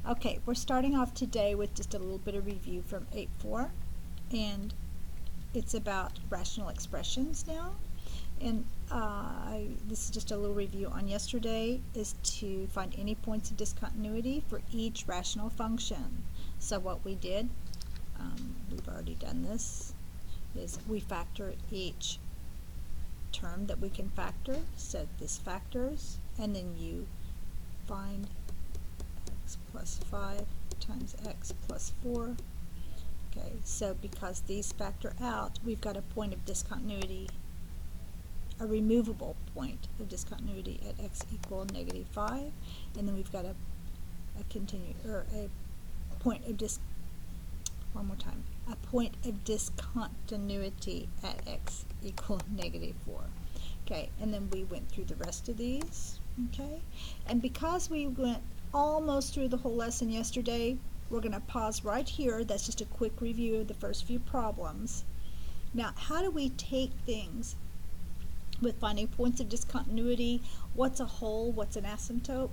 Okay, we're starting off today with just a little bit of review from 8.4, and it's about rational expressions now. And this is just a little review on yesterday, is to find any points of discontinuity for each rational function. So what we did, we've already done this, is we factor each term that we can factor. So this factors, and then you find x plus 5 times x plus 4. Okay, so because these factor out, we've got a point of discontinuity, a removable point of discontinuity at x equal -5, and then we've got a point of discontinuity at x equal -4. Okay, and then we went through the rest of these. Okay, and because we went almost through the whole lesson yesterday, we're going to pause right here. That's just a quick review of the first few problems. Now, how do we take things with finding points of discontinuity? What's a hole? What's an asymptote?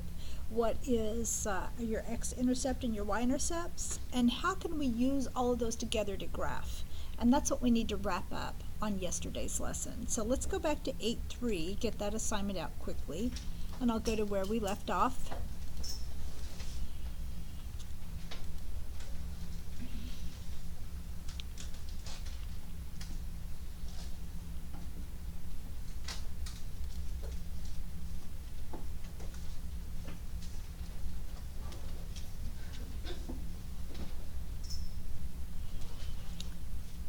What is your x-intercept and your y-intercepts? And how can we use all of those together to graph? And that's what we need to wrap up on yesterday's lesson. So let's go back to 8.3, get that assignment out quickly, and I'll go to where we left off.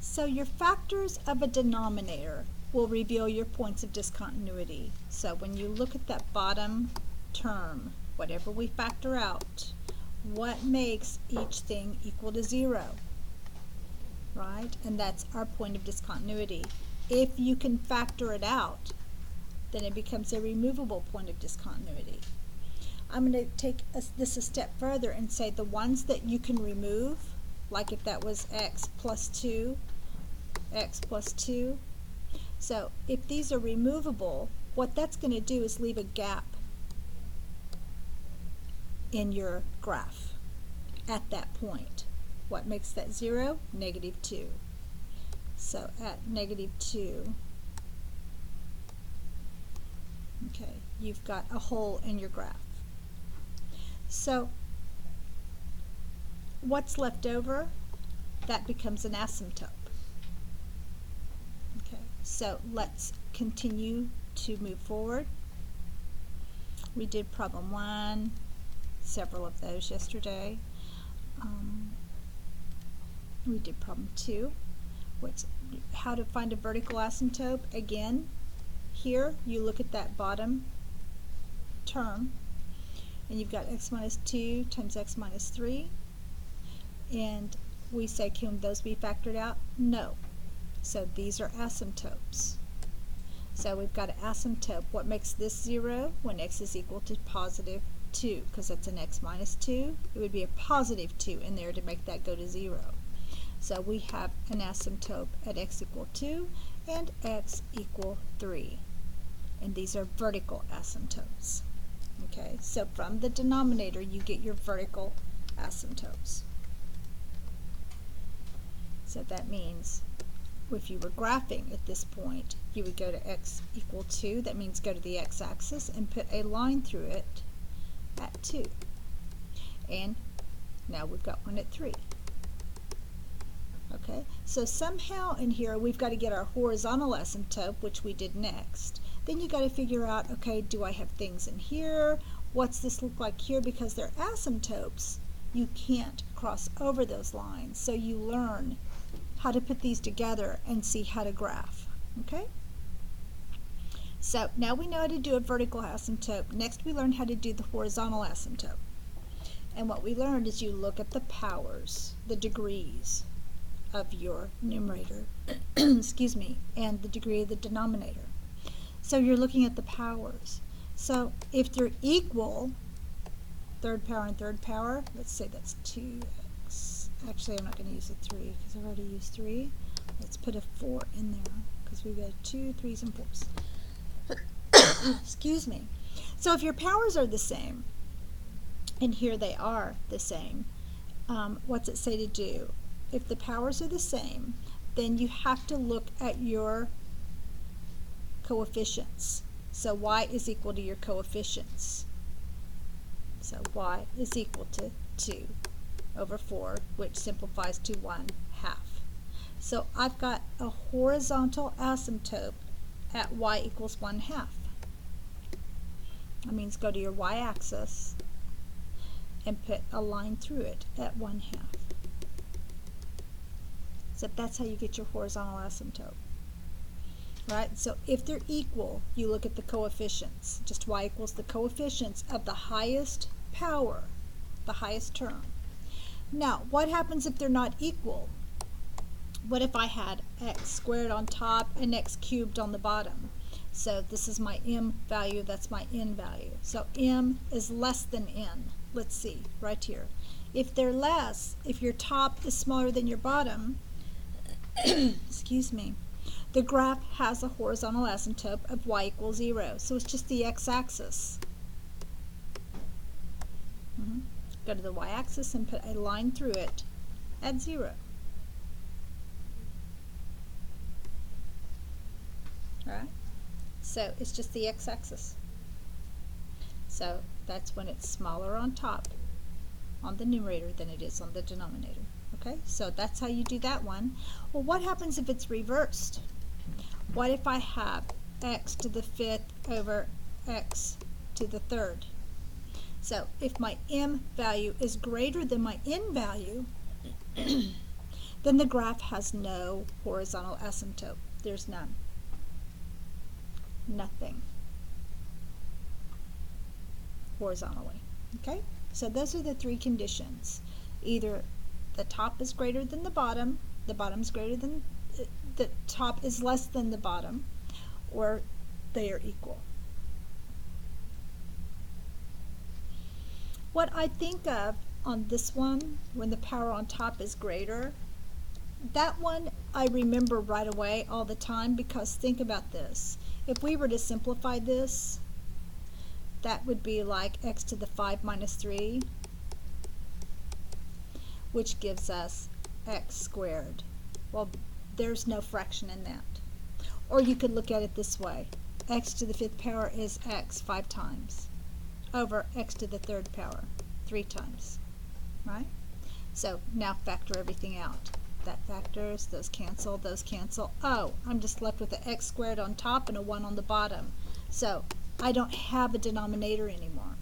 So your factors of a denominator will reveal your points of discontinuity. So when you look at that bottom term, whatever we factor out, what makes each thing equal to 0? Right? And that's our point of discontinuity. If you can factor it out, then it becomes a removable point of discontinuity. I'm going to take this a step further and say the ones that you can remove, like if that was x plus 2, x plus 2. So if these are removable, what that's going to do is leave a gap in your graph at that point. What makes that 0? -2. So at -2, okay, you've got a hole in your graph. So what's left over? That becomes an asymptote. So let's continue to move forward. We did problem 1, several of those yesterday. We did problem 2, which how to find a vertical asymptote. Again, here you look at that bottom term, and you've got x minus 2 times x minus 3, and we say, can those be factored out? No. So these are asymptotes. So we've got an asymptote. What makes this 0? When x is equal to +2, because that's an x minus 2. It would be a +2 in there to make that go to 0. So we have an asymptote at x equal 2 and x equal 3. And these are vertical asymptotes. Okay, so from the denominator you get your vertical asymptotes. So that means if you were graphing at this point, you would go to x equal 2. That means go to the x-axis and put a line through it at 2. And now we've got one at 3. Okay, so somehow in here we've got to get our horizontal asymptote, which we did next. Then you got to figure out, okay, do I have things in here? What's this look like here? Because they're asymptotes, you can't cross over those lines. So you learn how to put these together and see how to graph. Okay? So now we know how to do a vertical asymptote. Next we learn how to do the horizontal asymptote. And what we learned is you look at the powers, the degrees of your numerator, excuse me, and the degree of the denominator. So you're looking at the powers. So if they're equal, third power and third power, let's say that's 2x. Actually, I'm not going to use a 3 because I've already used 3. Let's put a 4 in there because we've got 2, 3s, and 4s. Excuse me. So if your powers are the same, and here they are the same. What's it say to do? If the powers are the same, then you have to look at your coefficients. So y is equal to your coefficients. So y is equal to 2 over 4, which simplifies to 1/2. So I've got a horizontal asymptote at y equals 1/2. That means go to your y-axis and put a line through it at 1/2. So that's how you get your horizontal asymptote. Right? So if they're equal, you look at the coefficients. Just y equals the coefficients of the highest power, the highest term. Now, what happens if they're not equal? What if I had x squared on top and x cubed on the bottom? So this is my m value, that's my n value. So m is less than n. Let's see, right here. If they're less, if your top is smaller than your bottom, excuse me, the graph has a horizontal asymptote of y equals 0. So it's just the x-axis. Go to the y-axis and put a line through it at 0. Right? So it's just the x-axis. So that's when it's smaller on top on the numerator than it is on the denominator. Okay, so that's how you do that one. Well, what happens if it's reversed? What if I have x to the 5th over x to the 3rd? So if my m value is greater than my n value, then the graph has no horizontal asymptote. There's none. Nothing horizontally. Okay? So those are the three conditions. Either the top is greater than the bottom's greater than, the top is less than the bottom, or they are equal. What I think of on this one, when the power on top is greater, that one I remember right away all the time, because think about this. If we were to simplify this, that would be like x to the 5 minus 3, which gives us x squared. Well, there's no fraction in that. Or you could look at it this way. X to the 5th power is x 5 times over x to the 3rd power 3 times. Right? So now factor everything out. That factors, those cancel, those cancel. Oh, I'm just left with an x squared on top and a 1 on the bottom. So I don't have a denominator anymore.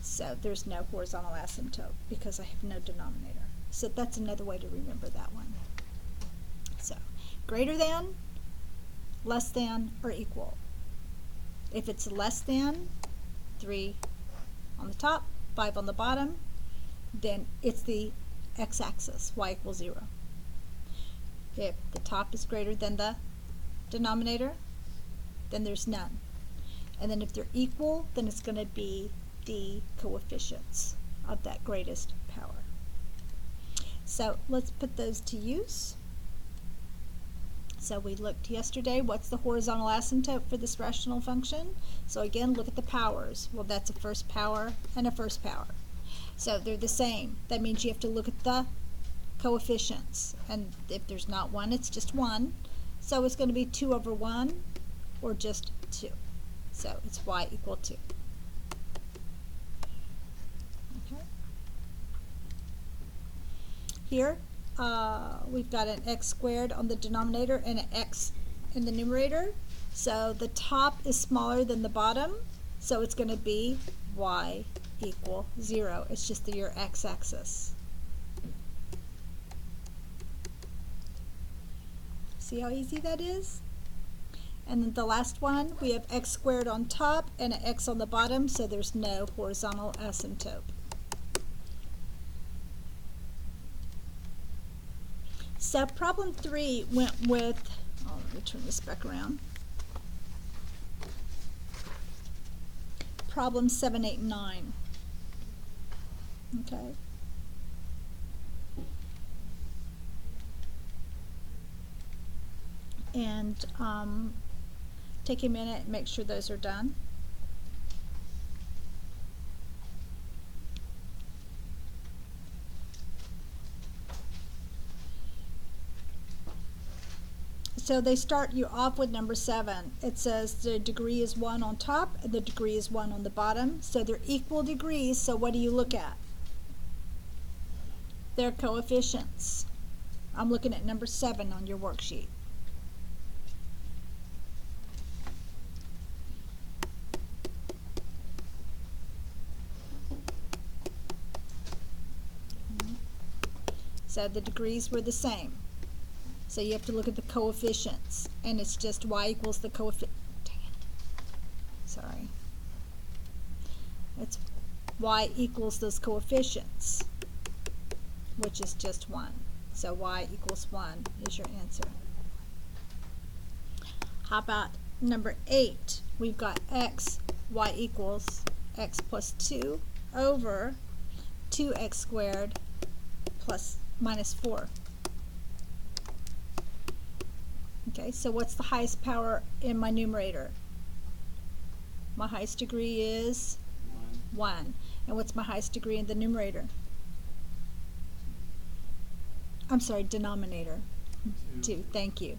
So there's no horizontal asymptote because I have no denominator. So that's another way to remember that one. So greater than, less than, or equal. If it's less than 3 on the top, 5 on the bottom, then it's the x-axis, y equals 0. If the top is greater than the denominator, then there's none. And then if they're equal, then it's going to be the coefficients of that greatest power. So let's put those to use. So we looked yesterday, what's the horizontal asymptote for this rational function? So again, look at the powers. Well, that's a first power and a first power. So they're the same. That means you have to look at the coefficients. And if there's not one, it's just 1. So it's going to be 2 over 1 or just 2. So it's y equal 2. Okay. Here, we've got an x squared on the denominator and an x in the numerator. So the top is smaller than the bottom, so it's going to be y equal 0. It's just your x-axis. See how easy that is? And then the last one, we have x squared on top and an x on the bottom, so there's no horizontal asymptote. So problem 3 went with, let me turn this back around. Problem 7, 8, 9. Okay. And take a minute and make sure those are done. So they start you off with number 7. It says the degree is 1 on top and the degree is 1 on the bottom. So they're equal degrees, so what do you look at? Their coefficients. I'm looking at number 7 on your worksheet. So the degrees were the same. So you have to look at the coefficients, and it's just y equals the coefficient. Sorry. It's y equals those coefficients, which is just 1. So y equals 1 is your answer. How about number 8? We've got y equals x plus 2 over 2x squared plus minus 4. Okay, so what's the highest power in my numerator? My highest degree is 1. And what's my highest degree in the numerator? I'm sorry, denominator. 2. Thank you.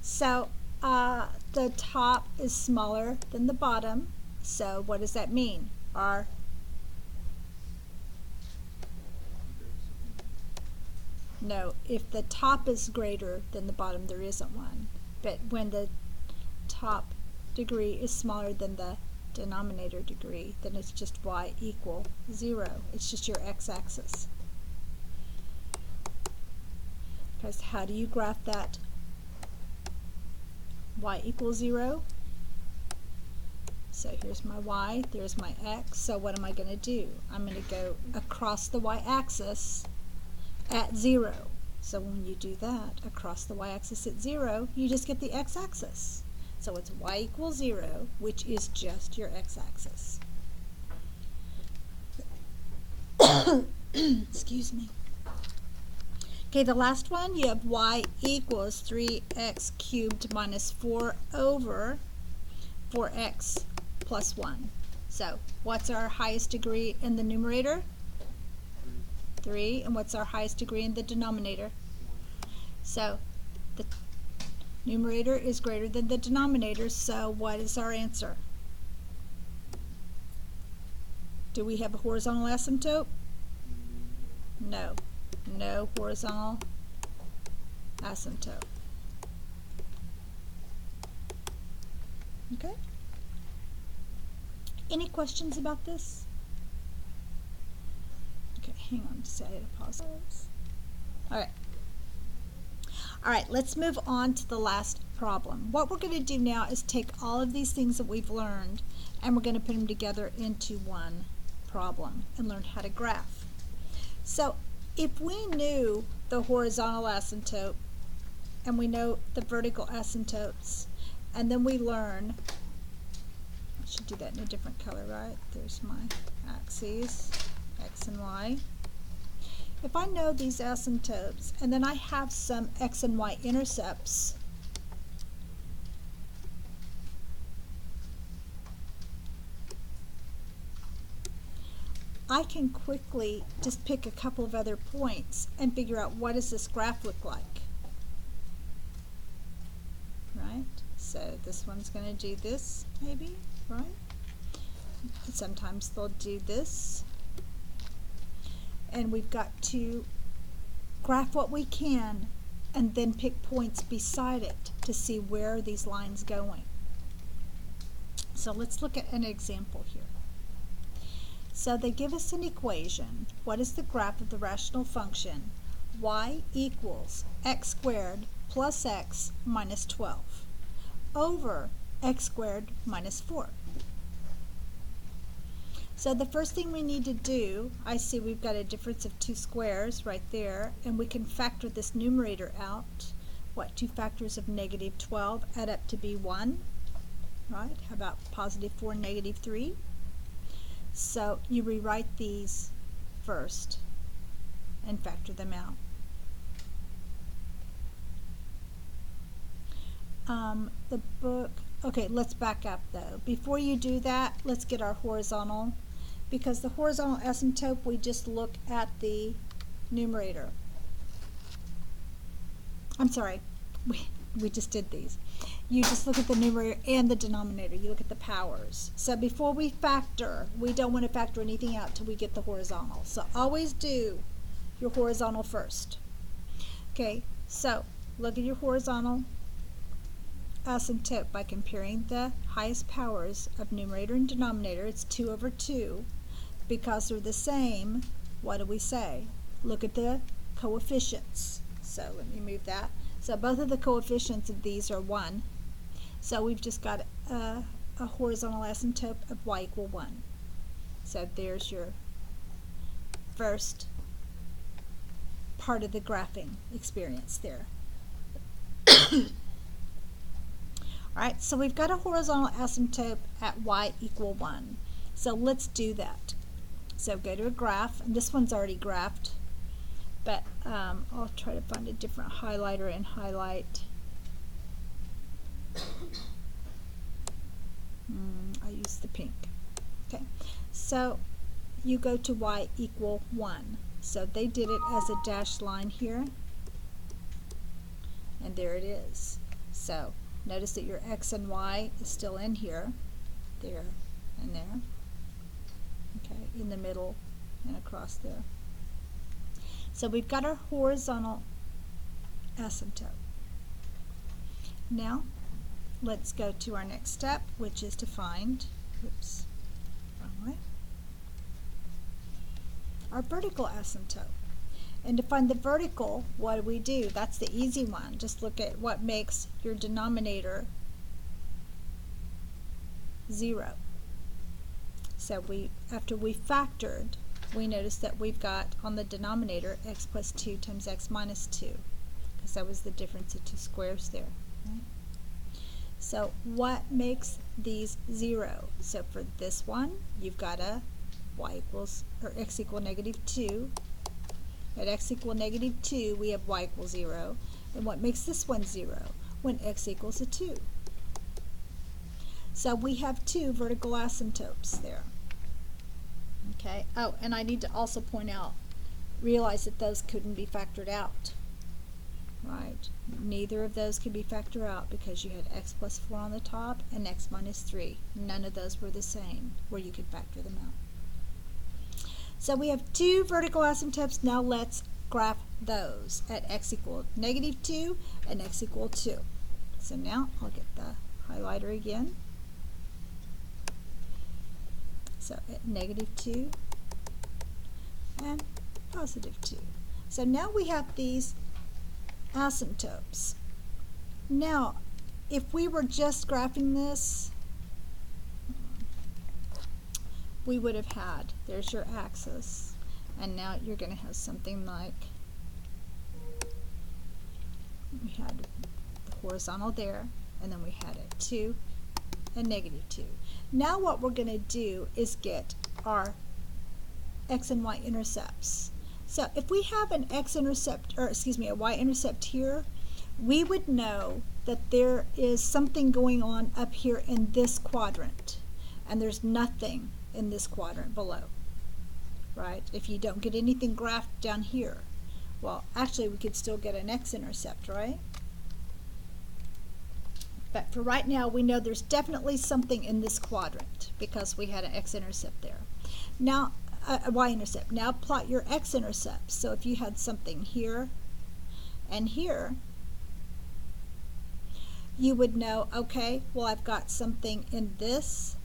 So the top is smaller than the bottom. So what does that mean? No, if the top is greater than the bottom, there isn't one. But when the top degree is smaller than the denominator degree, then it's just y equal 0. It's just your x-axis. Because how do you graph that y equals 0? So here's my y, there's my x. So what am I going to do? I'm going to go across the y-axis at 0. So when you do that across the y-axis at 0, you just get the x-axis. So it's y equals 0, which is just your x-axis. Excuse me. Okay, the last one, you have y equals 3x cubed minus 4 over 4x plus 1. So what's our highest degree in the numerator? 3. And what's our highest degree in the denominator? So the numerator is greater than the denominator, so what is our answer? Do we have a horizontal asymptote? No. No horizontal asymptote. Okay? Any questions about this? Hang on, just I had to pause. Alright, let's move on to the last problem. What we're going to do now is take all of these things that we've learned and we're going to put them together into one problem and learn how to graph. So if we knew the horizontal asymptote and we know the vertical asymptotes, and then we learn, I should do that in a different color, right? There's my axes, x and y. If I know these asymptotes and then I have some x and y intercepts, I can quickly just pick a couple of other points and figure out what does this graph look like. Right? So this one's going to do this, maybe, right? Sometimes they'll do this. And we've got to graph what we can and then pick points beside it to see where are these lines going. So let's look at an example here. So they give us an equation. What is the graph of the rational function? Y equals x squared plus x minus 12 over x squared minus 4. So the first thing we need to do, I see we've got a difference of 2 squares right there, and we can factor this numerator out. What, 2 factors of negative 12 add up to be 1, right? How about positive 4, negative 3? So you rewrite these first and factor them out. The book, okay, let's back up though. Before you do that, let's get our horizontal, because the horizontal asymptote, we just look at the numerator. I'm sorry, we just did these. You just look at the numerator and the denominator. You look at the powers. So before we factor, we don't want to factor anything out till we get the horizontal. So always do your horizontal first. Okay, so look at your horizontal asymptote by comparing the highest powers of numerator and denominator. It's 2 over 2. Because they're the same, what do we say? Look at the coefficients. So let me move that. So both of the coefficients of these are 1. So we've just got a horizontal asymptote of y equal 1. So there's your first part of the graphing experience there. Alright, so we've got a horizontal asymptote at y equal 1. So let's do that. So go to a graph, and this one's already graphed, but I'll try to find a different highlighter and highlight. I use the pink. Okay, so you go to y equal 1. So they did it as a dashed line here, and there it is. So notice that your x and y is still in here, there and there. Okay, in the middle and across there. So we've got our horizontal asymptote. Now let's go to our next step, which is to find, oops, wrong way, our vertical asymptote. And to find the vertical, what do? That's the easy one. Just look at what makes your denominator 0. So after we factored, we noticed that we've got on the denominator x plus 2 times x minus 2, because that was the difference of 2 squares there. Right? So what makes these 0? So for this one, you've got a x equal negative 2. At x equal negative 2, we have y equals 0. And what makes this one 0? When x equals a 2. So we have 2 vertical asymptotes there. Okay. Oh, and I need to also point out, realize that those couldn't be factored out. Right? Neither of those could be factored out because you had x plus 4 on the top and x minus 3. None of those were the same where you could factor them out. So we have 2 vertical asymptotes. Now let's graph those at x equal negative 2 and x equal 2. So now I'll get the highlighter again. So at negative 2 and positive 2. So now we have these asymptotes. Now, if we were just graphing this, we would have had, there's your axis, and now you're going to have something like, we had the horizontal there, and then we had a 2 and negative 2. Now what we're going to do is get our x and y intercepts. So if we have an x-intercept, or excuse me, a y-intercept here, we would know that there is something going on up here in this quadrant, and there's nothing in this quadrant below, right? If you don't get anything graphed down here, well, actually we could still get an x-intercept, right? But for right now, we know there's definitely something in this quadrant because we had an x-intercept there. Now, a y-intercept. Now plot your x-intercepts. So if you had something here and here, you would know, okay, well, I've got something in this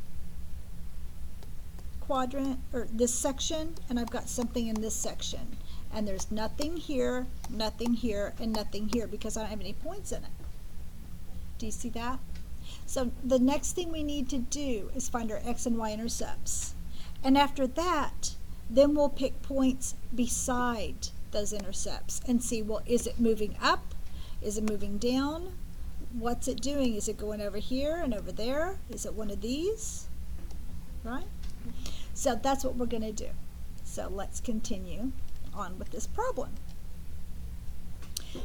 quadrant, or this section, and I've got something in this section. And there's nothing here, and nothing here because I don't have any points in it. Do you see that? So the next thing we need to do is find our x and y intercepts. And after that, then we'll pick points beside those intercepts and see, well, is it moving up? Is it moving down? What's it doing? Is it going over here and over there? Is it one of these? Right? So that's what we're going to do. So let's continue on with this problem.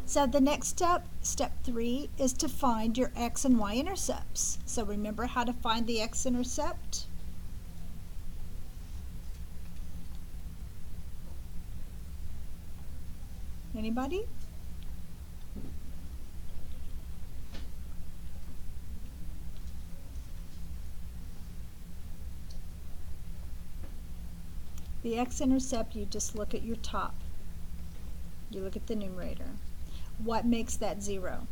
So the next step, step 3, is to find your x and y intercepts. So remember how to find the x-intercept? Anybody? The x-intercept, you just look at your top. You look at the numerator. What makes that 0?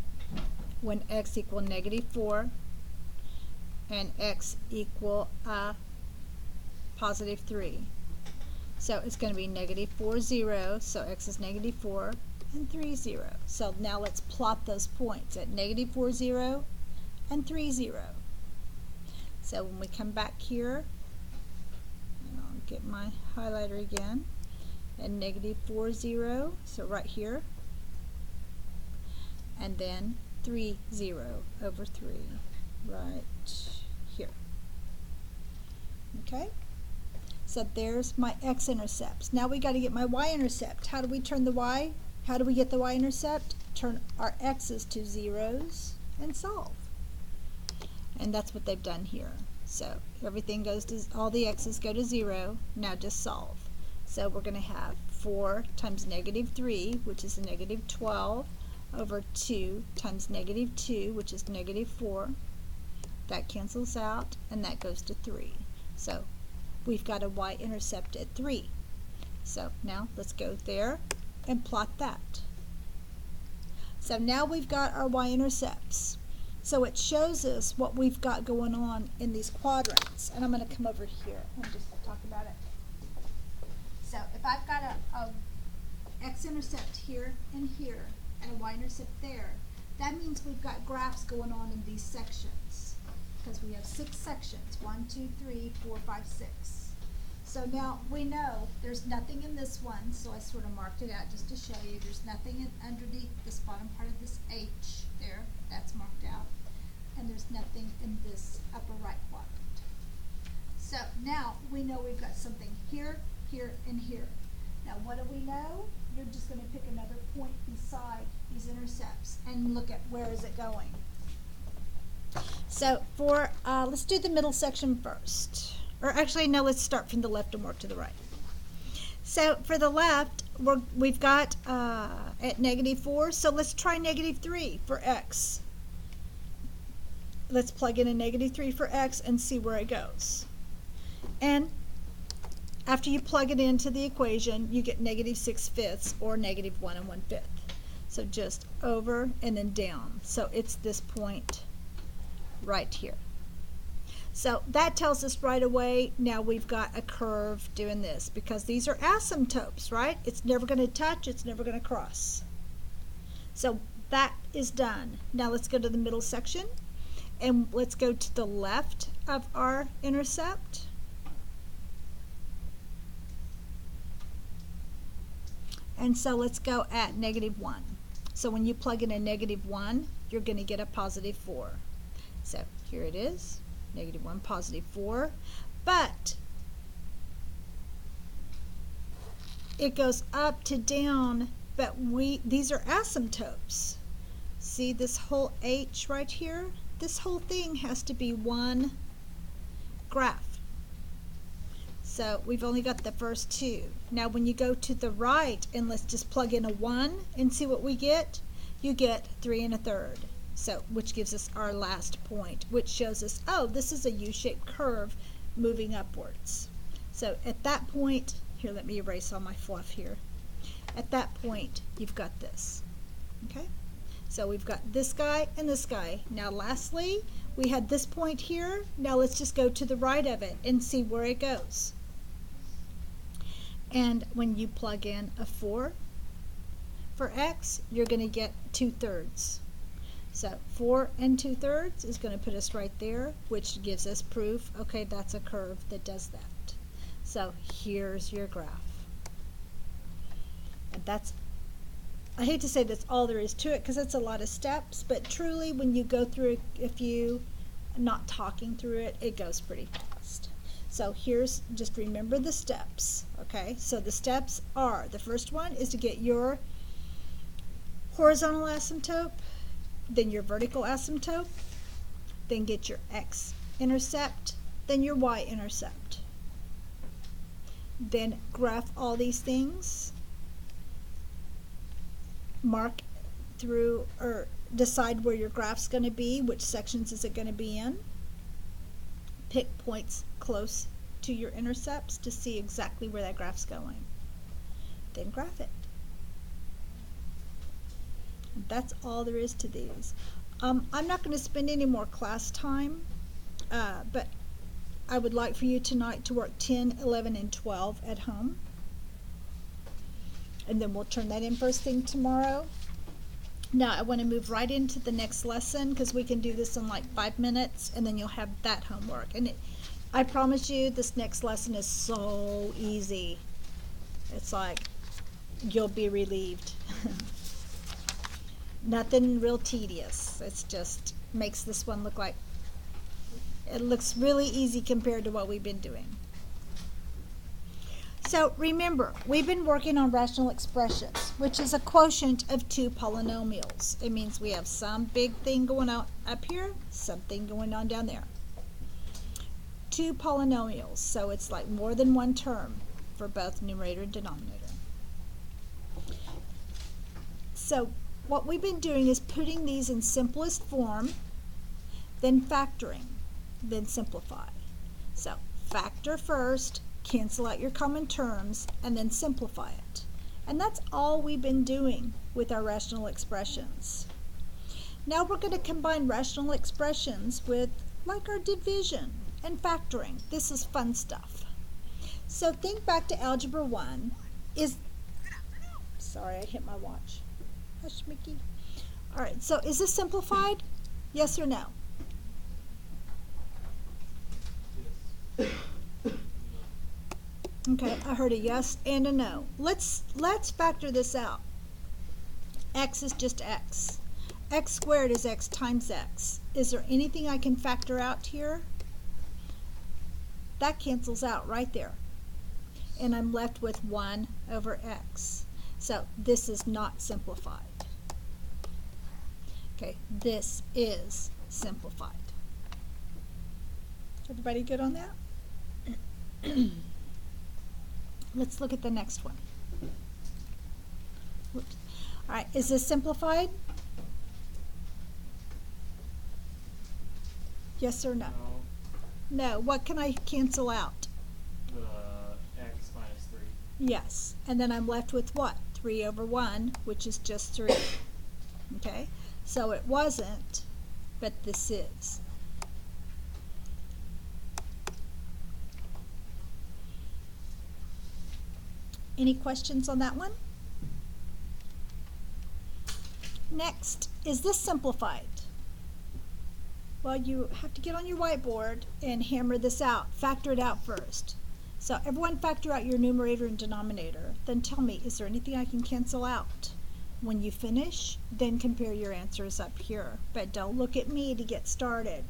When x equal -4 and x equal positive 3. So it's going to be -4, 0, so x is -4, and 3, 0. So now let's plot those points at -4, 0, and 3, 0. So when we come back here, and I'll get my highlighter again, at -4, 0, so right here, and then 3, 0 over 3, right here. Okay? So there's my x-intercepts. Now we got to get my y-intercept. How do we turn the y? How do we get the y-intercept? Turn our x's to zeros and solve. And that's what they've done here. So everything goes to, all the x's go to 0. Now just solve. So we're going to have 4 times -3, which is a -12, over 2 times -2, which is -4. That cancels out, and that goes to 3. So we've got a y-intercept at 3. So now let's go there and plot that. So now we've got our y-intercepts. So it shows us what we've got going on in these quadrants. And I'm going to come over here and just talk about it. So if I've got a x-intercept here and here and a y-intercept there, that means we've got graphs going on in these sections, because we have 6 sections, 1, 2, 3, 4, 5, 6. So now we know there's nothing in this one, so I sort of marked it out just to show you. There's nothing underneath this bottom part of this H there, that's marked out. And there's nothing in this upper right quadrant. So now we know we've got something here, here, and here. Now what do we know? You're just going to pick another point beside these intercepts and look at where is it going. So for, let's do the middle section first. Or actually, no, let's start from the left and work to the right. So for the left, we've got at -4, so let's try -3 for x. Let's plug in a -3 for x and see where it goes. And after you plug it into the equation, you get -6/5 or -1 1/5. So just over and then down. So it's this point right here. So that tells us right away now we've got a curve doing this, because these are asymptotes, right? It's never going to touch, it's never going to cross. So that is done. Now let's go to the middle section, and let's go to the left of our intercept. And so let's go at -1. So when you plug in a -1, you're going to get a +4. So here it is. -1, +4, but it goes up to down, but these are asymptotes. See this whole H right here? This whole thing has to be one graph. So we've only got the first 2. Now when you go to the right and let's just plug in a 1 and see what we get, you get 3 1/3. So, which gives us our last point, which shows us, oh, this is a U-shaped curve moving upwards. So at that point, here, let me erase all my fluff here. At that point, you've got this. Okay? So we've got this guy and this guy. Now lastly, we had this point here. Now let's just go to the right of it and see where it goes. And when you plug in a 4 for x, you're going to get 2/3. So 4 2/3 is going to put us right there, which gives us proof, okay, that's a curve that does that. So here's your graph. And that's, I hate to say that's all there is to it because it's a lot of steps, but truly when you go through a few, not talking through it, it goes pretty fast. So here's, just remember the steps, okay? So the steps are, the first one is to get your horizontal asymptote, then your vertical asymptote, then get your x-intercept, then your y-intercept. Then graph all these things, mark through or decide where your graph's going to be, which sections is it going to be in, pick points close to your intercepts to see exactly where that graph's going. Then graph it. That's all there is to these. I'm not going to spend any more class time, but I would like for you tonight to work 10, 11, and 12 at home. And then we'll turn that in first thing tomorrow. Now I want to move right into the next lesson because we can do this in like 5 minutes and then you'll have that homework. And I promise you this next lesson is so easy. It's like you'll be relieved. Nothing real tedious. It's just makes this one look like it looks really easy compared to what we've been doing. So remember, we've been working on rational expressions, which is a quotient of two polynomials. It means we have some big thing going on up here, something going on down there. Two polynomials, so it's like more than one term for both numerator and denominator. So what we've been doing is putting these in simplest form, then factoring, then simplify. So factor first, cancel out your common terms, and then simplify it. And that's all we've been doing with our rational expressions. Now we're going to combine rational expressions with like our division and factoring. This is fun stuff. So think back to Algebra 1. Sorry, I hit my watch. Hush, Mickey. All right, so is this simplified? Yes or no? Yes. Okay, I heard a yes and a no. Let's factor this out. X is just x. X squared is x times x. Is there anything I can factor out here? That cancels out right there. And I'm left with 1 over x. So this is not simplified. Okay, this is simplified. Everybody good on that? Let's look at the next one. Whoops. All right, is this simplified? Yes or no? No. What can I cancel out? X minus 3. Yes. And then I'm left with what? 3 over 1, which is just 3. Okay? So it wasn't, but this is. Any questions on that one? Next, is this simplified? Well, you have to get on your whiteboard and hammer this out. Factor it out first. So everyone factor out your numerator and denominator. Then tell me, is there anything I can cancel out? When you finish, then compare your answers up here. But don't look at me to get started.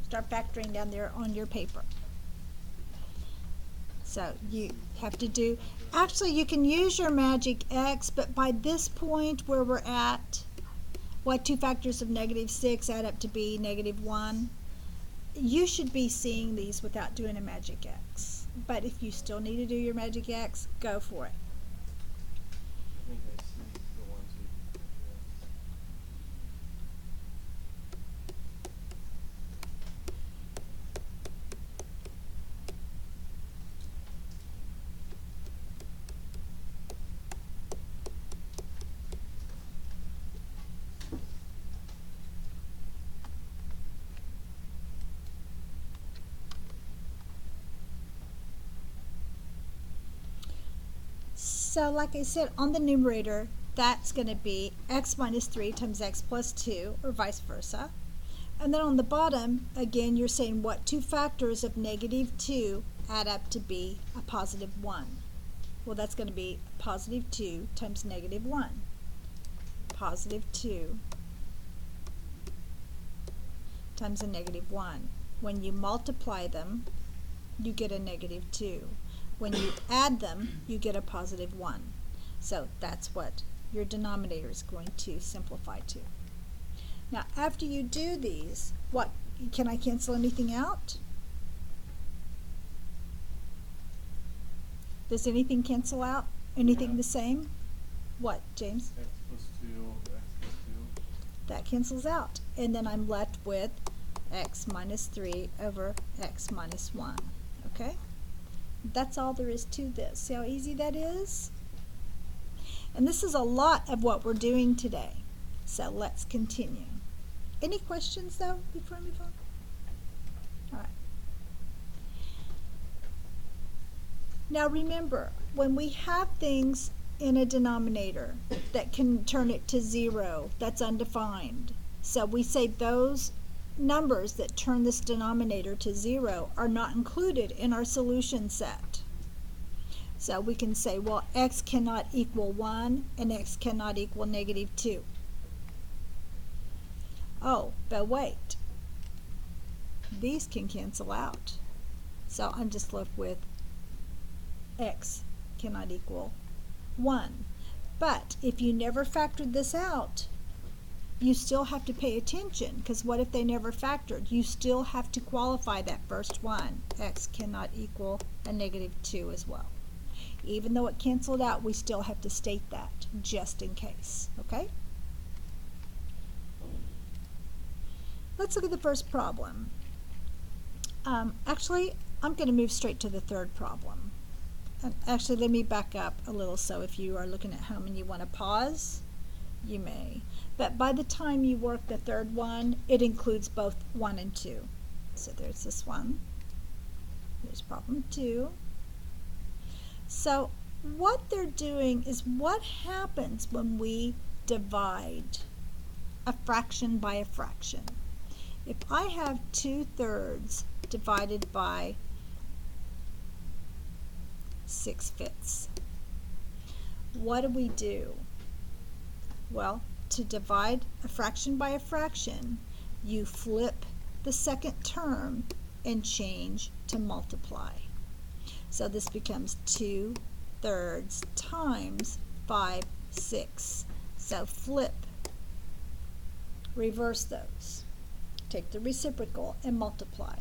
Start factoring down there on your paper. So you have to do, actually you can use your magic X, but by this point where we're at, what 2 factors of -6 add up to be -1? You should be seeing these without doing a magic X. But if you still need to do your magic X, go for it. I think I see the ones you. So like I said, on the numerator, that's going to be x minus 3 times x plus 2, or vice versa. And then on the bottom, again, you're saying what 2 factors of -2 add up to be a +1. Well, that's going to be +2 times -1. +2 times a -1. When you multiply them, you get a -2. When you add them, you get a +1. So that's what your denominator is going to simplify to. Now, after you do these, what can I cancel anything out? Does anything cancel out? Anything Yeah. the same? What, James? X plus 2, X plus 2. That cancels out. And then I'm left with x minus 3 over x minus 1. Okay? That's all there is to this. See how easy that is? And this is a lot of what we're doing today. So let's continue. Any questions though before I move on? All right. Now remember, when we have things in a denominator that can turn it to 0, that's undefined. So we say those numbers that turn this denominator to 0 are not included in our solution set. So we can say, well, x cannot equal 1 and x cannot equal -2. Oh, but wait. These can cancel out. So I'm just left with x cannot equal 1. But if you never factored this out, you still have to pay attention, because what if they never factored? You still have to qualify that first one. X cannot equal a -2 as well. Even though it canceled out, we still have to state that, just in case, okay? Let's look at the first problem. Actually, I'm going to move straight to the third problem. And actually, let me back up a little, so if you are looking at how many you want to pause, you may. But by the time you work the third one, it includes both 1 and 2. So there's this one. There's problem 2. So what they're doing is what happens when we divide a fraction by a fraction. If I have 2/3 divided by 6/5, what do? Well, to divide a fraction by a fraction, you flip the second term and change to multiply. So this becomes 2/3 times 5/6. So flip, reverse those. Take the reciprocal and multiply.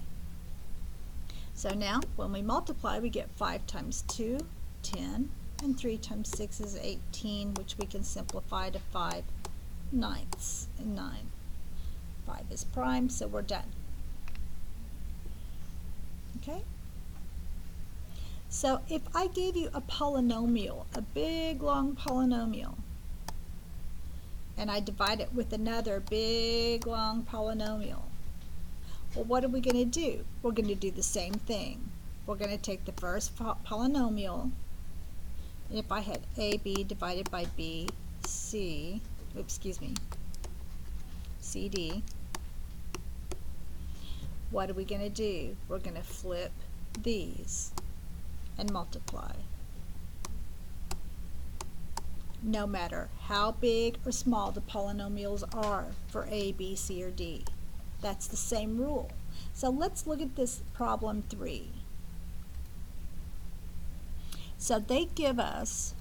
So now, when we multiply, we get 5 times 2, 10, and 3 times 6 is 18, which we can simplify to 5/9 and 9. 5 is prime, so we're done. Okay? So if I gave you a polynomial, a big, long polynomial, and I divide it with another big, long polynomial, well, what are we going to do? We're going to do the same thing. We're going to take the first polynomial, and if I had AB divided by BC, CD, what are we going to do? We're going to flip these and multiply. No matter how big or small the polynomials are for A, B, C, or D. That's the same rule. So let's look at this problem 3. So they give us,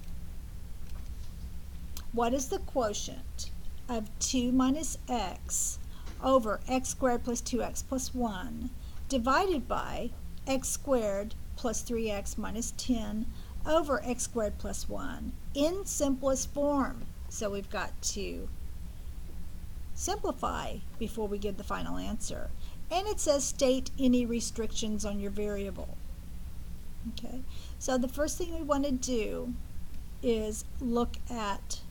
what is the quotient of 2 minus x over x squared plus 2x plus 1 divided by x squared plus 3x minus 10 over x squared plus 1 in simplest form. So we've got to simplify before we give the final answer. And it says state any restrictions on your variable. Okay, so the first thing we want to do is look at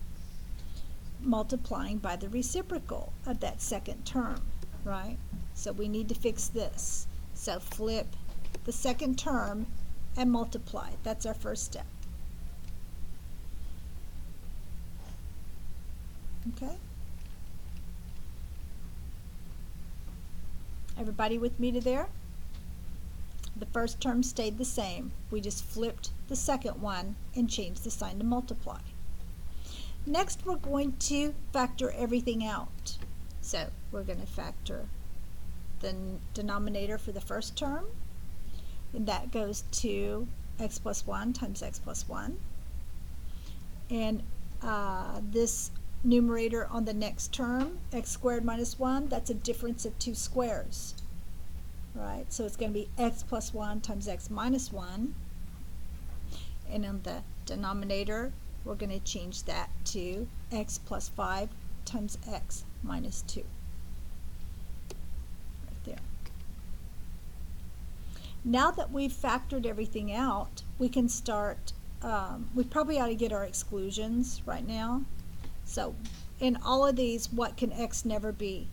multiplying by the reciprocal of that second term, right? So we need to fix this. So flip the second term and multiply. That's our first step. Okay? Everybody with me to there? The first term stayed the same. We just flipped the second one and changed the sign to multiply. Next, we're going to factor everything out. So we're going to factor the denominator for the first term, and that goes to x plus 1 times x plus 1. And this numerator on the next term, x squared minus 1, that's a difference of 2 squares. Right, so it's going to be x plus 1 times x minus 1. And on the denominator, we're going to change that to x plus 5 times x minus 2. Right there. Now that we've factored everything out, we can start, we probably ought to get our exclusions right now. So in all of these, what can x never be?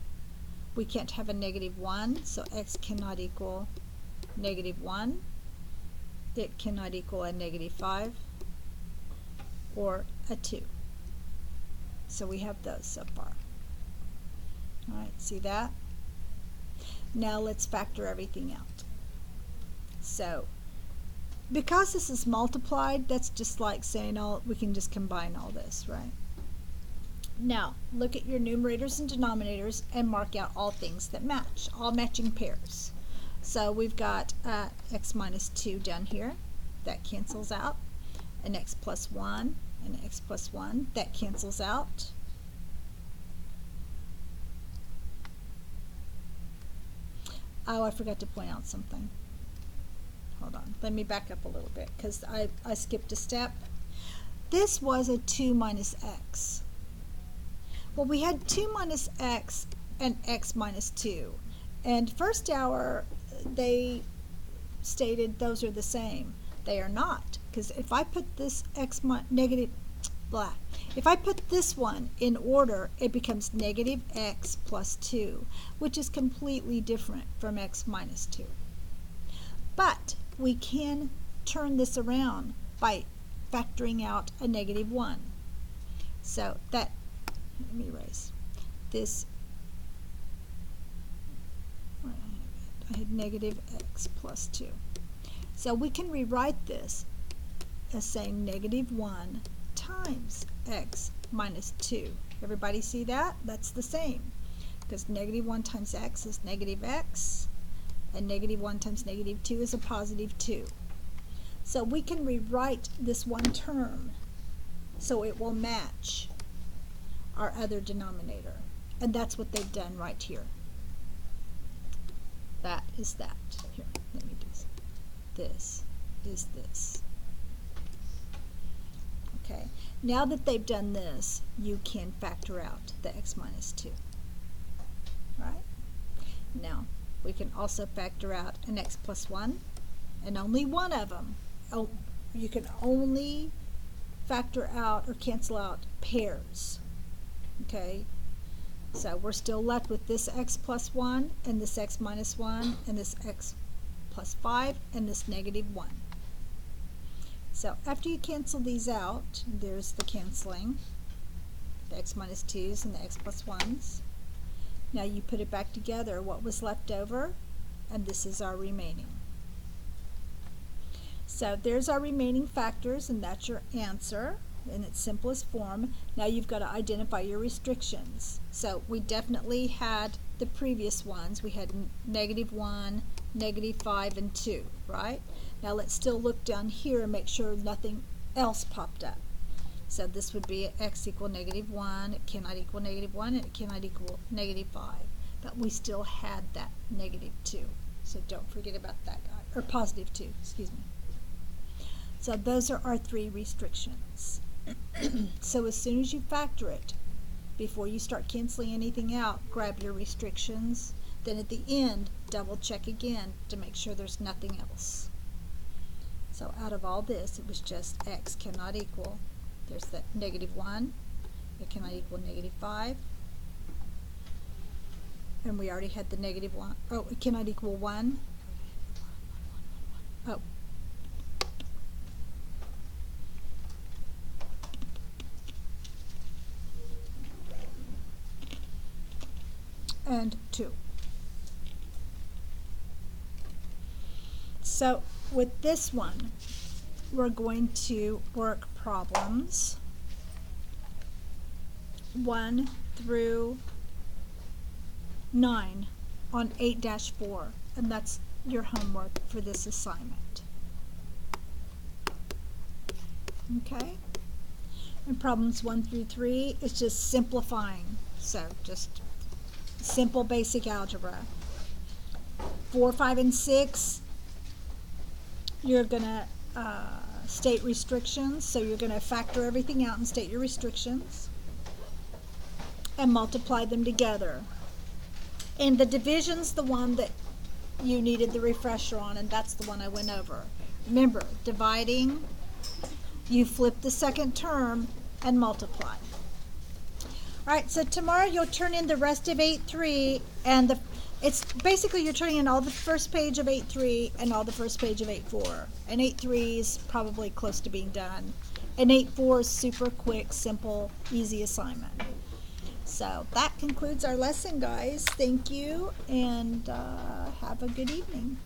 We can't have a -1, so x cannot equal -1. It cannot equal a -5 or a 2. So we have those so far. All right, see that? Now let's factor everything out. So because this is multiplied, that's just like saying we can just combine all this, right? Now look at your numerators and denominators and mark out all things that match, all matching pairs. So we've got x minus 2 down here. That cancels out. An x plus 1 and x plus 1. That cancels out. Oh, I forgot to point out something. Hold on. Let me back up a little bit because I skipped a step. This was a 2 minus x. Well, we had 2 minus x and x minus 2. And first hour, they stated those are the same. They are not, because if I put this if I put this one in order, it becomes negative x plus 2, which is completely different from x minus 2. But we can turn this around by factoring out a -1. So that, let me erase this. I had negative x plus 2. So we can rewrite this as saying -1 times x minus 2. Everybody see that? That's the same, because -1 times x is negative x, and -1 times -2 is a positive 2. So we can rewrite this one term so it will match our other denominator. And that's what they've done right here. That is that. Here, let me do this. This is this. Okay, now that they've done this, you can factor out the x minus 2. Right? Now, we can also factor out an x plus 1, and only one of them. Oh, you can only factor out or cancel out pairs. Okay? So we're still left with this x plus 1 and this x minus 1 and this x plus 5 and this -1. So after you cancel these out, there's the canceling, the x minus 2's and the x plus 1's. Now you put it back together, what was left over, and this is our remaining. So there's our remaining factors, and that's your answer in its simplest form. Now you've got to identify your restrictions. So we definitely had the previous ones. We had -1, -5, and 2, right? Now let's still look down here and make sure nothing else popped up. So this would be x equal -1, it cannot equal -1, and it cannot equal -5. But we still had that -2. So don't forget about that guy, or +2, excuse me. So those are our 3 restrictions. So as soon as you factor it, before you start canceling anything out, grab your restrictions. Then at the end, double check again to make sure there's nothing else. So out of all this, it was just x cannot equal, there's that -1, it cannot equal -5, and we already had the -1, oh, it cannot equal 1, oh, and 2. So with this one, we're going to work problems 1 through 9 on 8-4, and that's your homework for this assignment. Okay? And problems 1 through 3 is just simplifying, so just simple basic algebra. 4, 5, and 6, you're going to state restrictions, so you're going to factor everything out and state your restrictions and multiply them together. And the division's the one that you needed the refresher on, and that's the one I went over. Remember, dividing, you flip the second term and multiply. All right, so tomorrow you'll turn in the rest of 8.3, and it's basically you're turning in all the first page of 8.3 and all the first page of 8.4. And 8.3 is probably close to being done. And 8.4 is super quick, simple, easy assignment. So that concludes our lesson, guys. Thank you, and have a good evening.